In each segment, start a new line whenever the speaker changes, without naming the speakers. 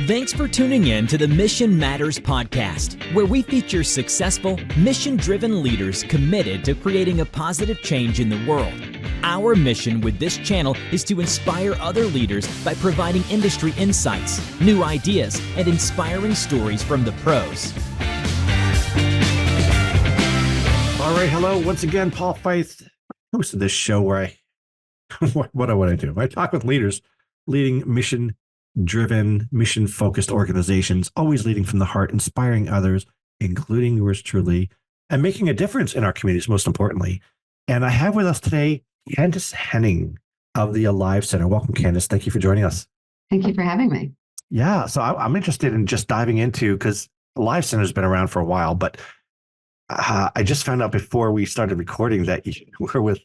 Thanks for tuning in to the Mission Matters podcast, where we feature successful, mission-driven leaders committed to creating a positive change in the world. Our mission with this channel is to inspire other leaders by providing industry insights, new ideas, and inspiring stories from the pros.
All right, hello. Once again, Paul Feith, host of this show where what do I do? I talk with leaders leading mission-driven, mission-focused organizations, always leading from the heart, inspiring others, including yours truly, and making a difference in our communities, most importantly. And I have with us today Kandice Henning of the Alive Center. Welcome, Kandice. Thank you for joining us.
Thank you for having me.
Yeah, so I'm interested in just diving into, because Alive Center has been around for a while, but I just found out before we started recording that you were with,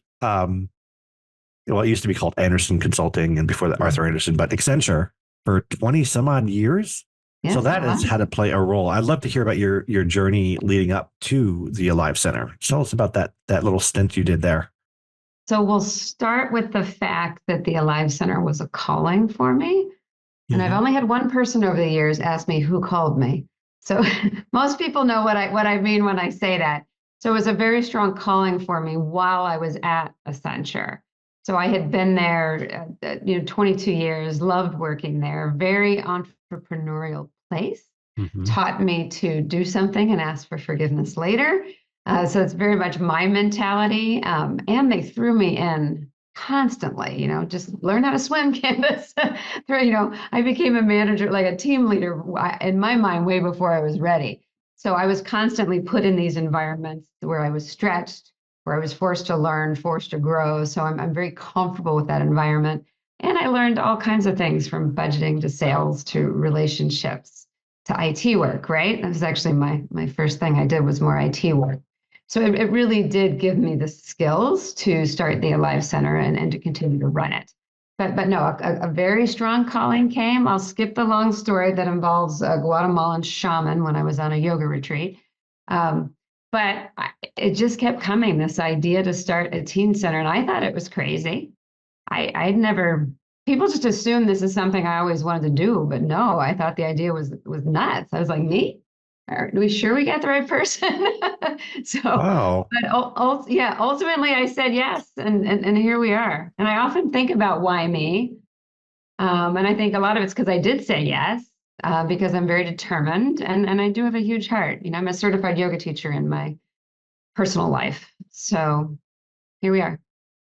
it used to be called Anderson Consulting, and before that, Arthur Anderson, but Accenture for 20 some odd years. Yes, so that has had to play a role. I'd love to hear about your journey leading up to the Alive Center. Tell us about that little stint you did there.
So we'll start with the fact that the Alive Center was a calling for me. And I've only had one person over the years ask me who called me. So most people know what I mean when I say that. So it was a very strong calling for me while I was at Accenture. So I had been there, 22 years, loved working there, very entrepreneurial place, taught me to do something and ask for forgiveness later. So it's very much my mentality. And they threw me in constantly, just learn how to swim, Kandice. I became a manager, like a team leader in my mind, way before I was ready. So I was constantly put in these environments where I was stretched, where I was forced to learn, forced to grow. So I'm very comfortable with that environment. And I learned all kinds of things from budgeting to sales to relationships to IT work, right? That was actually my first thing I did was more IT work. So it really did give me the skills to start the Alive Center and to continue to run it. But no, a very strong calling came. I'll skip the long story that involves a Guatemalan shaman when I was on a yoga retreat. But it just kept coming, this idea to start a teen center. And I thought it was crazy. I'd never, people just assume this is something I always wanted to do. But no, I thought the idea was nuts. I was like, me? Are we sure we got the right person?
Wow.
But ultimately I said yes. And here we are. And I often think about why me. And I think a lot of it's because I did say yes. Because I'm very determined and I do have a huge heart. I'm a certified yoga teacher in my personal life. So here we are.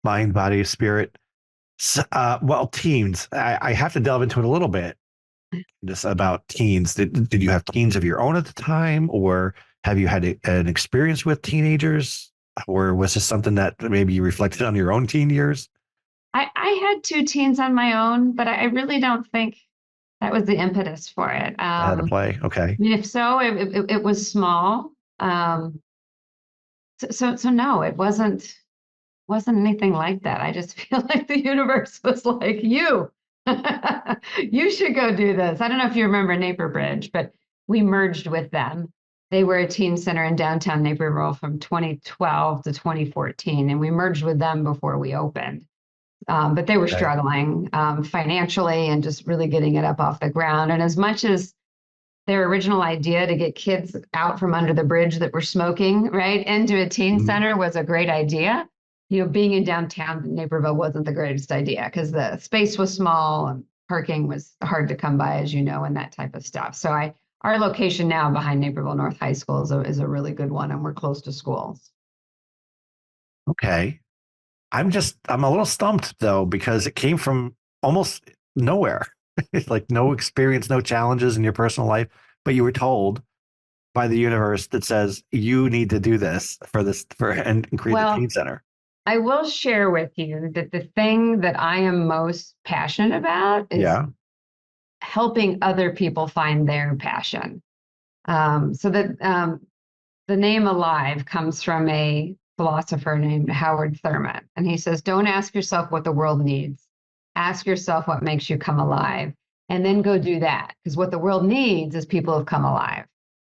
Mind, body, spirit. So, teens. I have to delve into it a little bit. Just about teens. Did you have teens of your own at the time, or have you had an experience with teenagers, or was this something that maybe you reflected on your own teen years?
I had two teens on my own, but I really don't think that was the impetus for it.
Had to play. Okay.
I mean, if so, it was small. So no, it wasn't anything like that. I just feel like the universe was like, you should go do this. I don't know if you remember NaperBridge, but we merged with them. They were a teen center in downtown Naperville from 2012 to 2014, and we merged with them before we opened. But they were struggling financially and just really getting it up off the ground. And as much as their original idea to get kids out from under the bridge that were smoking, right, into a teen center was a great idea, being in downtown Naperville wasn't the greatest idea because the space was small and parking was hard to come by, as you know, and that type of stuff. So our location now behind Naperville North High School is a really good one, and we're close to schools.
Okay. I'm a little stumped though, because it came from almost nowhere. It's like no experience, no challenges in your personal life, but you were told by the universe that says you need to do this and create the teen center.
I will share with you that the thing that I am most passionate about is helping other people find their passion. So that the name Alive comes from a philosopher named Howard Thurman. And he says, don't ask yourself what the world needs. Ask yourself what makes you come alive, and then go do that. Because what the world needs is people who have come alive.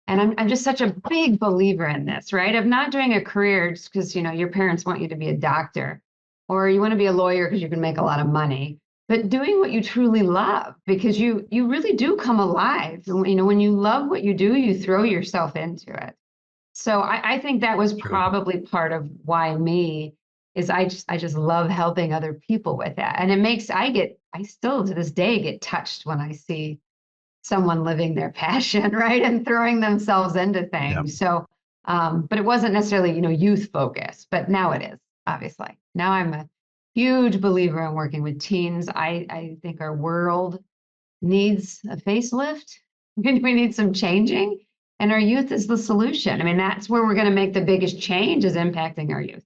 And I'm just such a big believer in this, right? Of not doing a career just because, your parents want you to be a doctor, or you want to be a lawyer because you can make a lot of money. but doing what you truly love, because you really do come alive. And, when you love what you do, you throw yourself into it. So I think that was
True.
probably part of why me is I just love helping other people with that. And I still to this day get touched when I see someone living their passion, right? And throwing themselves into
Yeah.
things. So, but it wasn't necessarily, youth focused, but now it is, obviously. Now I'm a huge believer in working with teens. I think our world needs a facelift. We need some changing, and our youth is the solution. I mean, that's where we're going to make the biggest change, is impacting our youth.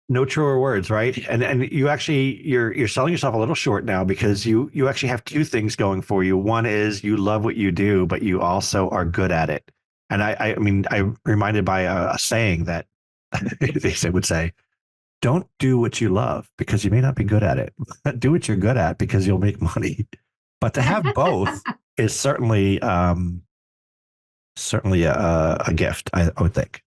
No truer words, right? And you actually you're selling yourself a little short now, because you actually have two things going for you. One is you love what you do, but you also are good at it. And I mean, I'm reminded by a saying that they would say, don't do what you love because you may not be good at it. Do what you're good at because you'll make money. But to have both is certainly a gift, I would think.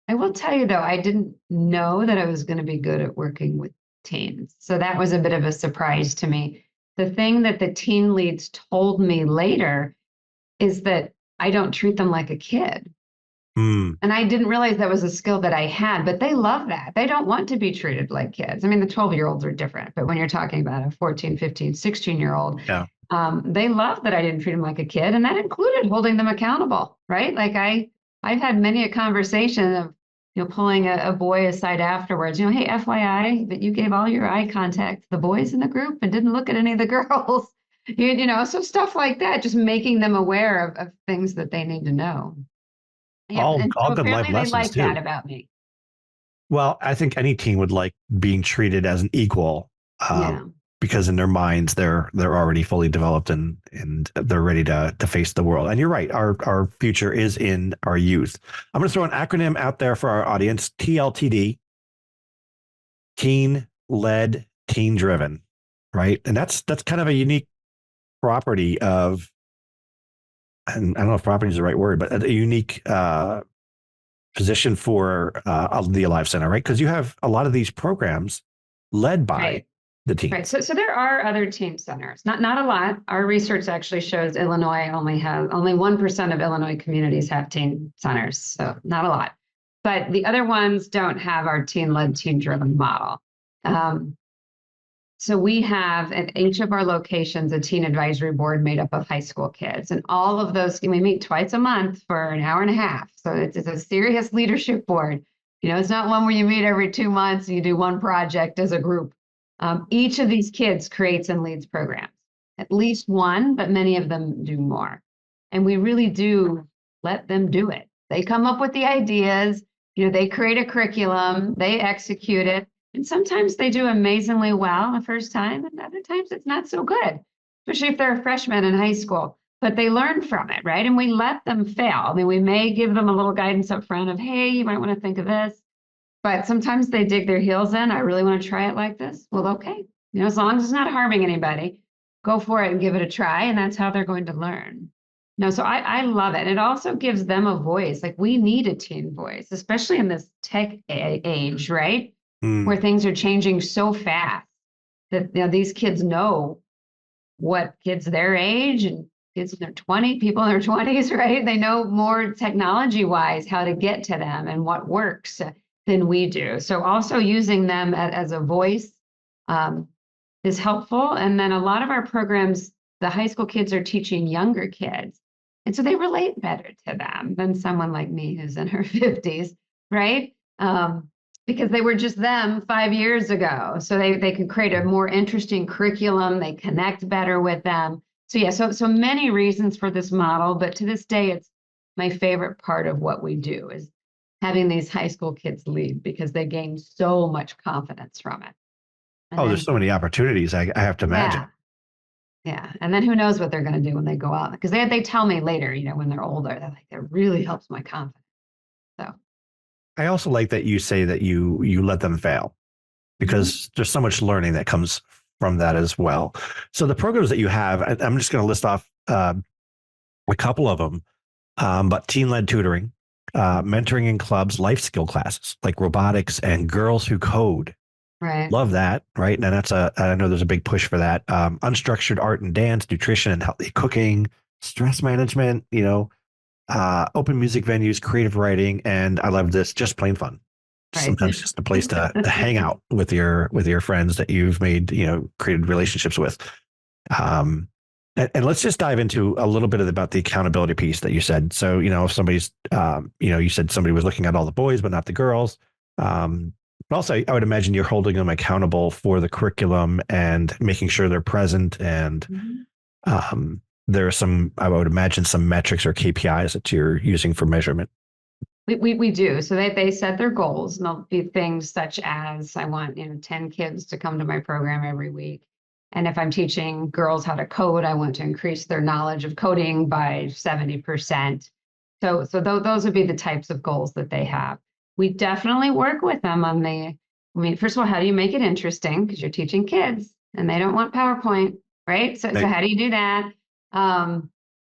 I will tell you, though, I didn't know that I was going to be good at working with teens. So that was a bit of a surprise to me. The thing that the teen leads told me later is that I don't treat them like a kid.
Mm.
And I didn't realize that was a skill that I had, but they love that. They don't want to be treated like kids. I mean, the 12-year-olds are different, but when you're talking about a 14, 15, 16-year-old,
Yeah.
They love that I didn't treat them like a kid. And that included holding them accountable, right? Like I've had many a conversation of, pulling a boy aside afterwards, hey, FYI, but you gave all your eye contact to the boys in the group and didn't look at any of the girls, so stuff like that, just making them aware of things that they need to know. Yeah,
All
and so
good life
apparently they
lessons
like that
too.
about me.
Well, I think any teen would like being treated as an equal,
Yeah.
because in their minds they're already fully developed and they're ready to face the world. And you're right, our future is in our youth. I'm going to throw an acronym out there for our audience: TLTD, teen led, teen driven, right? And that's kind of a unique property of, and I don't know if property is the right word, but a unique position for the Alive Center, right? Because you have a lot of these programs led by
Right.
the teens.
Right. So there are other teen centers, not a lot. Our research actually shows Illinois only 1% of Illinois communities have teen centers. So not a lot, but the other ones don't have our teen-led, teen-driven model. So we have at each of our locations a teen advisory board made up of high school kids, and all of those, we meet twice a month for an hour and a half. So it's a serious leadership board. It's not one where you meet every 2 months and you do one project as a group. Each of these kids creates and leads programs, at least one, but many of them do more. And we really do let them do it. They come up with the ideas, they create a curriculum, they execute it. And sometimes they do amazingly well the first time, and other times it's not so good, especially if they're a freshman in high school. But they learn from it, right? And we let them fail. I mean, we may give them a little guidance up front of, hey, you might want to think of this. But sometimes they dig their heels in. I really want to try it like this. Well, okay. As long as it's not harming anybody, go for it and give it a try. And that's how they're going to learn. So I love it. It also gives them a voice. Like, we need a teen voice, especially in this tech age, right? Where things are changing so fast that these kids know what kids their age and kids in their 20s, people in their 20s, right? They know more technology wise how to get to them and what works than we do. So also using them as a voice is helpful. And then a lot of our programs, the high school kids are teaching younger kids. And so they relate better to them than someone like me who's in her 50s, right? Because they were just them 5 years ago. So they can create a more interesting curriculum. They connect better with them. So yeah, so many reasons for this model, but to this day, it's my favorite part of what we do is having these high school kids lead, because they gain so much confidence from it. And
there's so many opportunities, I have to imagine.
Yeah. And then who knows what they're going to do when they go out, because they tell me later, when they're older, they're like, that really helps my confidence. So
I also like that you say that you let them fail, because there's so much learning that comes from that as well. So the programs that you have, I'm just going to list off a couple of them, but teen-led tutoring, mentoring in clubs, life skill classes like robotics and girls who code,
Right.
Love that. Right. And I know there's a big push for that. Unstructured art and dance, nutrition and healthy cooking, stress management, open music venues, creative writing. And I love this, just plain fun.
Right.
Sometimes just a place to hang out with your friends that you've made, created relationships with. And let's just dive into a little bit about the accountability piece that you said. So, if somebody's, you said somebody was looking at all the boys, but not the girls. But also, I would imagine you're holding them accountable for the curriculum and making sure they're present. And there are I would imagine, some metrics or KPIs that you're using for measurement.
We do. So they set their goals, and they'll be things such as, I want, 10 kids to come to my program every week. And if I'm teaching girls how to code, I want to increase their knowledge of coding by 70%. So those would be the types of goals that they have. We definitely work with them on first of all, how do you make it interesting? Because you're teaching kids and they don't want PowerPoint, right? So how do you do that?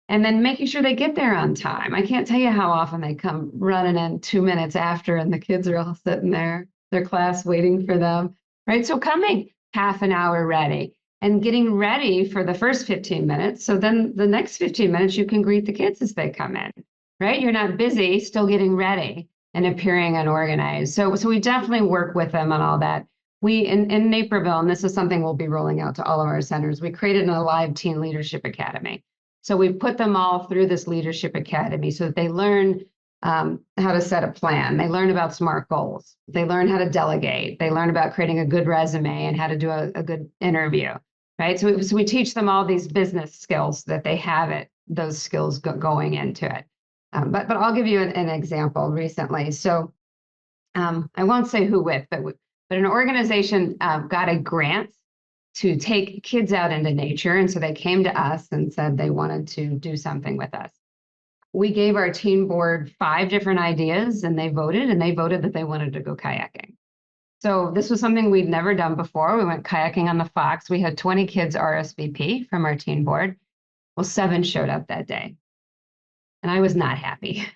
And then making sure they get there on time. I can't tell you how often they come running in 2 minutes after, and the kids are all sitting there, their class waiting for them, right? So coming half an hour ready and getting ready for the first 15 minutes. So then the next 15 minutes, you can greet the kids as they come in, right? You're not busy, still getting ready and appearing unorganized. So we definitely work with them on all that. We, in Naperville, and this is something we'll be rolling out to all of our centers, we created an Alive Teen Leadership Academy. So we put them all through this leadership academy so that they learn how to set a plan. They learn about SMART goals. They learn how to delegate. They learn about creating a good resume and how to do a good interview, right? So we teach them all these business skills so that they have those skills going into it. But I'll give you an example recently. So I won't say who with, but an organization got a grant to take kids out into nature. And so they came to us and said they wanted to do something with us. We gave our teen board 5 different ideas, and they voted that they wanted to go kayaking. So this was something we'd never done before. We went kayaking on the Fox. We had 20 kids RSVP from our teen board. Well, 7 showed up that day. And I was not happy.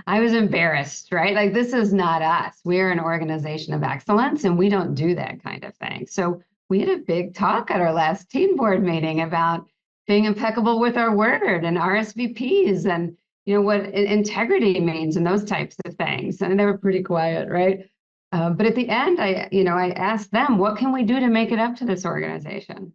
I was embarrassed, right? Like, this is not us. We're an organization of excellence, and we don't do that kind of thing. So we had a big talk at our last teen board meeting about being impeccable with our word and RSVPs and, what integrity means and those types of things. And they were pretty quiet, right? But at the end, I asked them, what can we do to make it up to this organization?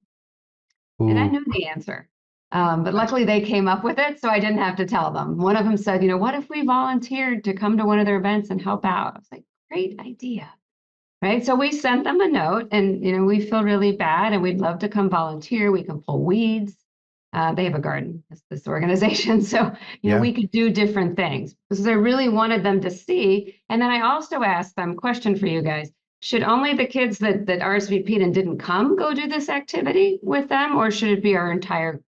Ooh. And I knew the answer. But luckily they came up with it, so I didn't have to tell them. One of them said, what if we volunteered to come to one of their events and help out? I was like, great idea. Right. So we sent them a note, and, we feel really bad and we'd love to come volunteer. We can pull weeds. They have a garden, this organization. So, we could do different things because I really wanted them to see. And then I also asked them, question for you guys, should only the kids that RSVP'd and didn't come go do this activity with them, or should it be our entire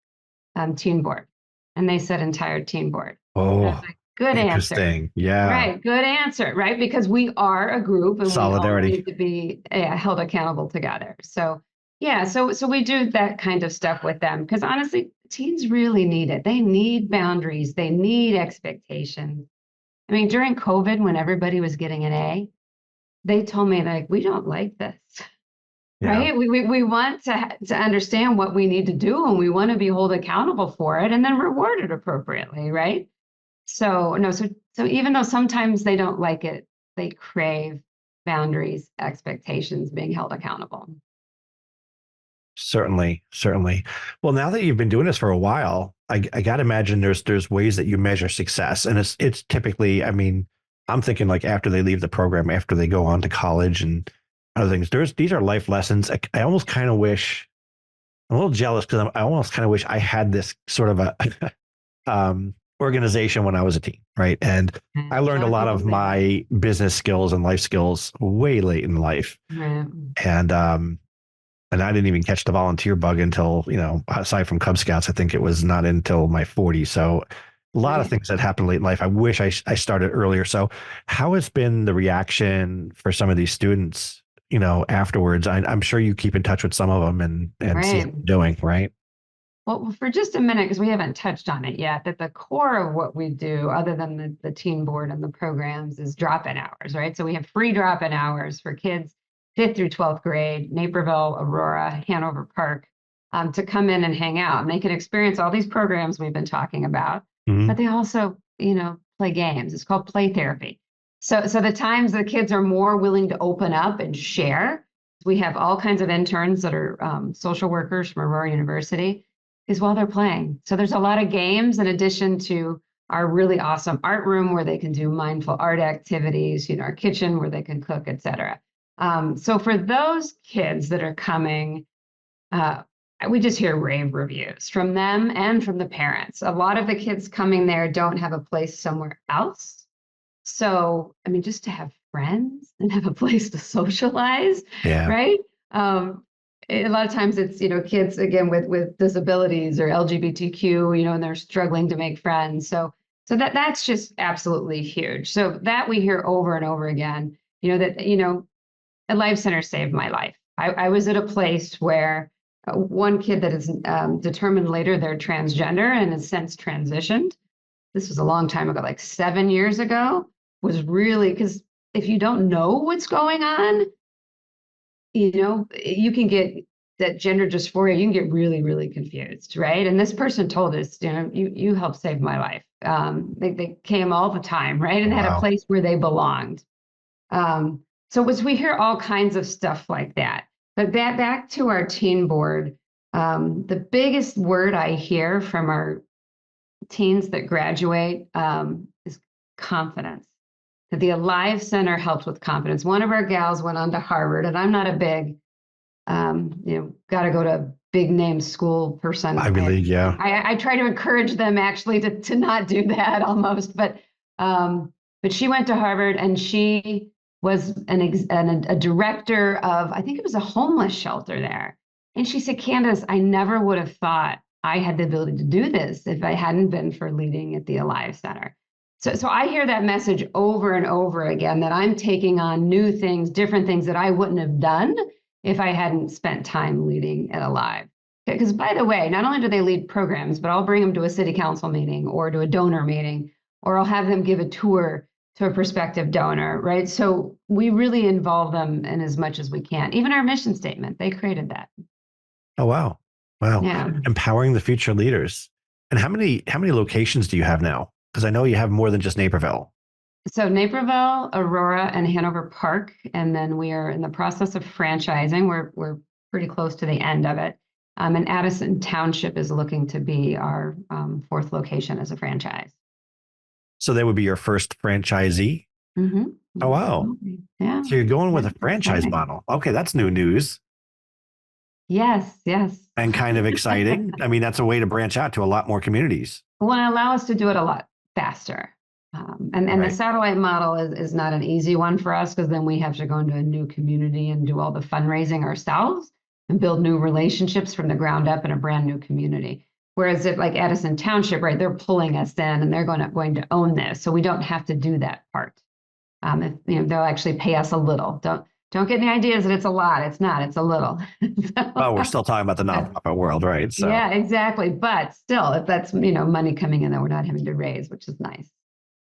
teen board? And they said entire teen board.
Oh,
good
interesting.
Answer.
Yeah.
Right. Good answer. Right. Because we are a group and
solidarity.
We all need to be held accountable together. So, yeah. So we do that kind of stuff with them because honestly, teens really need it. They need boundaries. They need expectations. I mean, during COVID, when everybody was getting an A, they told me, like, we don't like this. Yeah. Right. We want to understand what we need to do, and we want to be held accountable for it and then rewarded appropriately. Right. So even though sometimes they don't like it, they crave boundaries, expectations, being held accountable.
Certainly. Well, now that you've been doing this for a while, I got to imagine there's ways that you measure success, and it's typically, I mean, I'm thinking like after they leave the program, after they go on to college and other things. These are life lessons. I almost kind of wish, I'm a little jealous because I almost kind of wish I had this sort of a organization when I was a teen, right? And I learned a lot of my business skills and life skills way late in life. Right. And I didn't even catch the volunteer bug until, aside from Cub Scouts, I think it was not until my 40s. So a lot of things that happened late in life. I wish I started earlier. So how has been the reaction for some of these students, afterwards? I'm sure you keep in touch with some of them and right. See what they're doing, right?
Well, for just a minute, because we haven't touched on it yet, that the core of what we do, other than the teen board and the programs, is drop-in hours, right? So we have free drop-in hours for kids 5th through 12th grade, Naperville, Aurora, Hanover Park, to come in and hang out. And they can experience all these programs we've been talking about, but they also, play games. It's called play therapy. So the times the kids are more willing to open up and share, we have all kinds of interns that are social workers from Aurora University, is while they're playing. So there's a lot of games in addition to our really awesome art room where they can do mindful art activities, our kitchen where they can cook, et cetera. So for those kids that are coming, we just hear rave reviews from them and from the parents. A lot of the kids coming there don't have a place somewhere else. So, just to have friends and have a place to socialize, right? A lot of times it's, kids, again, with disabilities or LGBTQ, and they're struggling to make friends. So that's just absolutely huge. So that we hear over and over again, that, a life center saved my life. I was at a place where one kid that is determined later they're transgender and has since transitioned. This was a long time ago, like 7 years ago, was really, because if you don't know what's going on, you can get that gender dysphoria, you can get really, really confused, right? And this person told us, you helped save my life. They came all the time, right? And had a place where they belonged. So as we hear all kinds of stuff like that, but back to our teen board, the biggest word I hear from our teens that graduate is confidence. That the Alive Center helps with confidence. One of our gals went on to Harvard, and I'm not a big, got to go to big name school person.
Ivy League, yeah.
I try to encourage them actually to not do that almost, but she went to Harvard and she was a director of, I think it was a homeless shelter there. And she said, Kandice, I never would have thought I had the ability to do this if I hadn't been for leading at the Alive Center. So I hear that message over and over again, that I'm taking on new things, different things that I wouldn't have done if I hadn't spent time leading at Alive. Because by the way, not only do they lead programs, but I'll bring them to a city council meeting or to a donor meeting, or I'll have them give a tour to a prospective donor, right? So we really involve them in as much as we can. Even our mission statement, they created that.
Oh, wow. Wow.
Yeah.
Empowering the future leaders. And how many locations do you have now? Because I know you have more than just Naperville.
So Naperville, Aurora, and Hanover Park. And then we are in the process of franchising. We're pretty close to the end of it. And Addison Township is looking to be our 4th location as a franchise.
So they would be your first franchisee?
Mm-hmm.
Oh, wow.
Yeah.
So you're going with a franchise model. Okay, that's new news.
Yes.
And kind of exciting. That's a way to branch out to a lot more communities.
Will allow us to do it a lot faster. And
Right.
The satellite model is not an easy one for us, because then we have to go into a new community and do all the fundraising ourselves and build new relationships from the ground up in a brand new community. Whereas if like Addison Township, right, they're pulling us in and they're going to own this. So we don't have to do that part. They'll actually pay us a little. Don't get any ideas that it's a lot. It's not, it's a little.
Well, we're still talking about the nonprofit world, right? So.
Yeah, exactly. But still, if that's, money coming in that we're not having to raise, which is nice.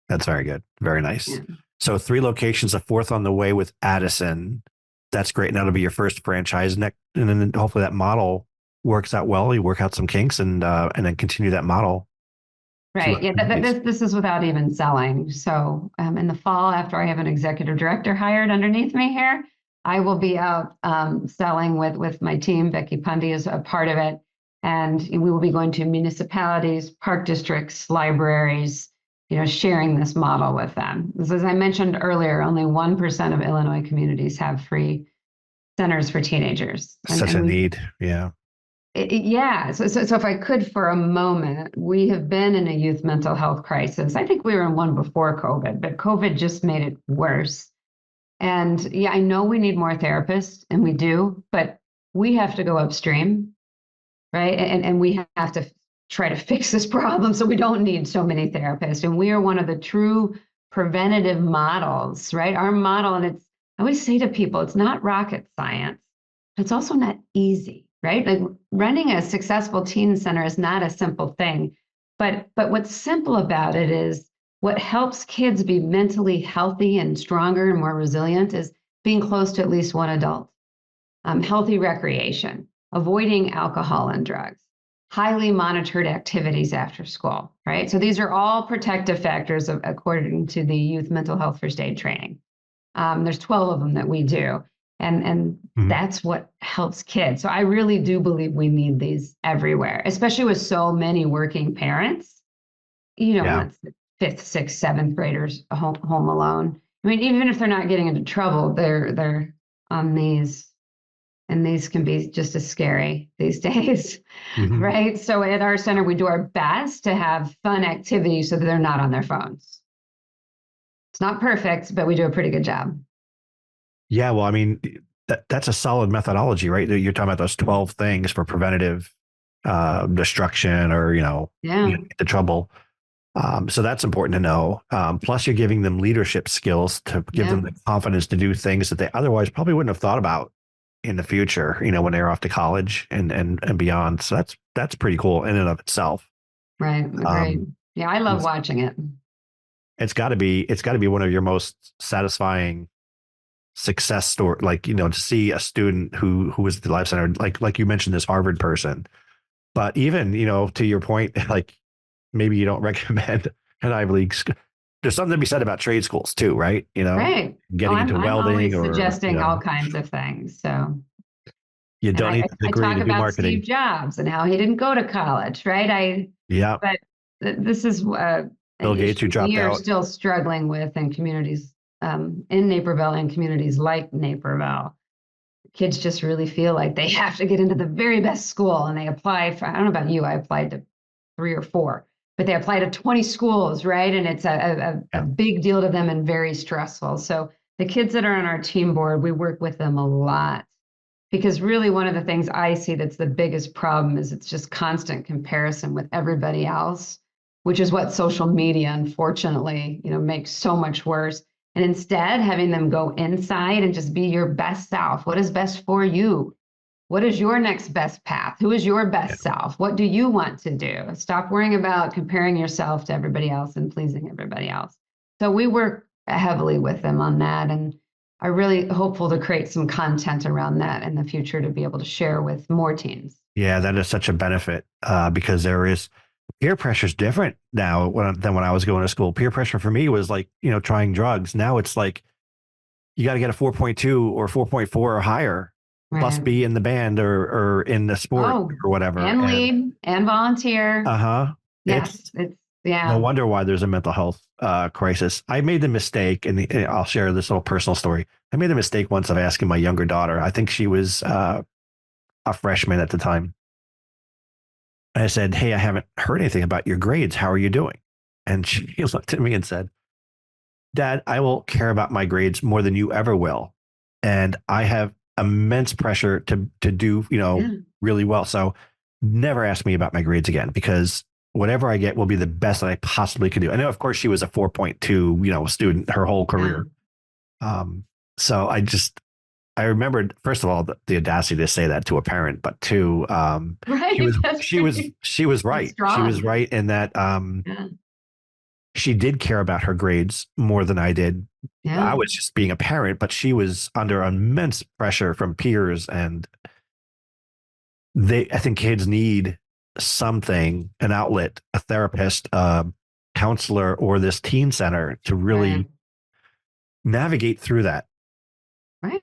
That's very good. Very nice.
Yeah.
So 3 locations, a 4th on the way with Addison. That's great. And that'll be your first franchise. And then hopefully that model works out well. You work out some kinks and then continue that model.
Right. Yeah. This is without even selling. So in the fall, after I have an executive director hired underneath me here, I will be out selling with my team. Becky Pundy is a part of it. And we will be going to municipalities, park districts, libraries, sharing this model with them. As I mentioned earlier, only 1% of Illinois communities have free centers for teenagers.
Such a need. Yeah.
Yeah. So if I could for a moment, we have been in a youth mental health crisis. I think we were in one before COVID, but COVID just made it worse. And yeah, I know we need more therapists, and we do, but we have to go upstream, right? And we have to try to fix this problem so we don't need so many therapists. And we are one of the true preventative models, right? Our model, and I always say to people, it's not rocket science. It's also not easy, right? Like running a successful teen center is not a simple thing. But what's simple about it is what helps kids be mentally healthy and stronger and more resilient is being close to at least one adult, healthy recreation, avoiding alcohol and drugs, highly monitored activities after school, right? So these are all protective factors according to the Youth Mental Health First Aid Training. There's 12 of them that we do. And that's what helps kids. So I really do believe we need these everywhere, especially with so many working parents. You know,
Yeah.
it's the fifth, sixth, seventh graders home alone. I mean, even if they're not getting into trouble, they're on these, and these can be just as scary these days,
Mhm.
right? So at our center, we do our best to have fun activities so that they're not on their phones. It's not perfect, but we do a pretty good job.
Yeah, well, I mean, that's a solid methodology, right? You're talking about those 12 things for preventative destruction or,
Yeah.
you get into trouble. So that's important to know. Plus, you're giving them leadership skills to give them the confidence to do things that they otherwise probably wouldn't have thought about in the future, when they're off to college and beyond. So that's pretty cool in and of itself.
Right. Agreed. Yeah, I love watching it.
It's got to be one of your most satisfying success story, like, to see a student who was at the Life Center, like you mentioned, this Harvard person. But even, to your point, like maybe you don't recommend an Ivy League school. There's something to be said about trade schools too, right?
Right.
Getting into
I'm
welding
always
or,
suggesting all kinds of things. So,
you
and
don't need a
I
degree
talk
to do
about Steve
marketing.
Jobs and how he didn't go to college, right?
Yeah.
But this is an
Bill Gates, who
issue
dropped
we are
out.
still struggling with in communities in Naperville and communities like Naperville. Kids just really feel like they have to get into the very best school, and they apply for, I don't know about you, I applied to 3 or 4, but they apply to 20 schools, right? And it's a big deal to them and very stressful. So the kids that are on our team board, we work with them a lot, because really one of the things I see that's the biggest problem is it's just constant comparison with everybody else, which is what social media, unfortunately, makes so much worse. And instead, having them go inside and just be your best self. What is best for you? What is your next best path? Who is your best self? What do you want to do? Stop worrying about comparing yourself to everybody else and pleasing everybody else. So we work heavily with them on that. And I'm really hopeful to create some content around that in the future to be able to share with more teens.
Yeah, that is such a benefit because there is peer pressure is different now than when I was going to school. Peer pressure for me was like, trying drugs. Now it's like, you got to get a 4.2 or 4.4 or higher, must be in the band or in the sport or whatever.
And lead and volunteer. Yes. It's
no wonder why there's a mental health crisis. I made the mistake, and I'll share this little personal story. I made the mistake once of asking my younger daughter, I think she was a freshman at the time. I said, "Hey, I haven't heard anything about your grades. How are you doing?" And she looked at me and said, "Dad, I will care about my grades more than you ever will. And I have immense pressure to do, really well. So never ask me about my grades again, because whatever I get will be the best that I possibly could do." I know, of course, she was a 4.2, student her whole career. So I remembered, first of all, the audacity to say that to a parent, but two, she was right. She was right in that she did care about her grades more than I did. I was just being a parent, but she was under immense pressure from peers, and I think kids need something, an outlet, a therapist, a counselor, or this teen center to really navigate through that.
Right.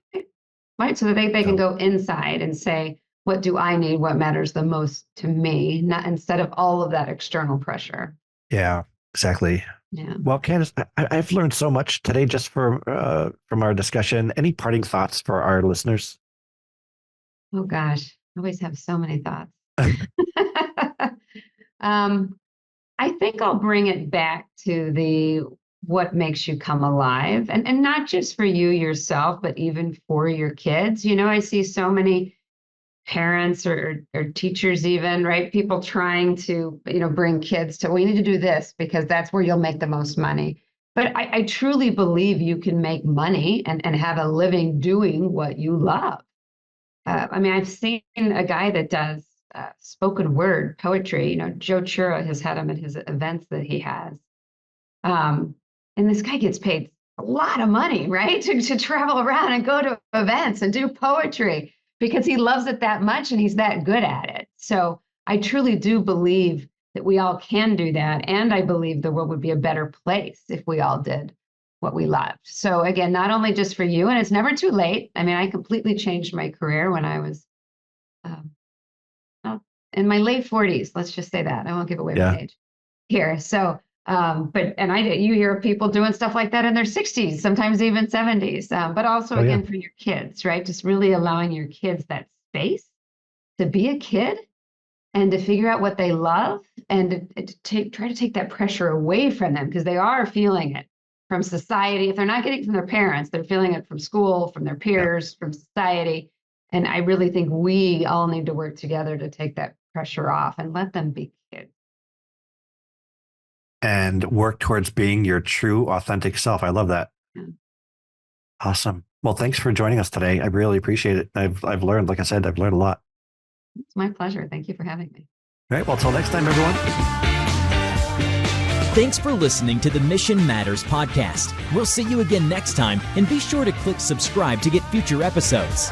So that they can go inside and say, what do I need? What matters the most to me? Not instead of all of that external pressure.
Yeah, exactly.
Yeah.
Well, Kandice, I've learned so much today just from our discussion. Any parting thoughts for our listeners?
Oh gosh, I always have so many thoughts. I think I'll bring it back to what makes you come alive, and not just for you yourself, but even for your kids. I see so many parents or teachers, even, right? People trying to, bring kids to, we need to do this because that's where you'll make the most money. But I truly believe you can make money and have a living doing what you love. I've seen a guy that does spoken word poetry. Joe Chura has had him at his events that he has. And this guy gets paid a lot of money, right? To travel around and go to events and do poetry because he loves it that much and he's that good at it. So I truly do believe that we all can do that. And I believe the world would be a better place if we all did what we loved. So again, not only just for you, and it's never too late. I mean, I completely changed my career when I was in my late 40s. Let's just say that. I won't give away my age here. So, you hear of people doing stuff like that in their 60s, sometimes even 70s, but also again for your kids, right? Just really allowing your kids that space to be a kid and to figure out what they love and try to take that pressure away from them because they are feeling it from society. If they're not getting it from their parents, they're feeling it from school, from their peers, from society. And I really think we all need to work together to take that pressure off and let them be kids.
And work towards being your true, authentic self. I love that. Yeah. Awesome. Well, thanks for joining us today. I really appreciate it. I've learned, like I said, I've learned a lot.
It's my pleasure. Thank you for having me.
All right. Well, until next time, everyone.
Thanks for listening to the Mission Matters podcast. We'll see you again next time, and be sure to click subscribe to get future episodes.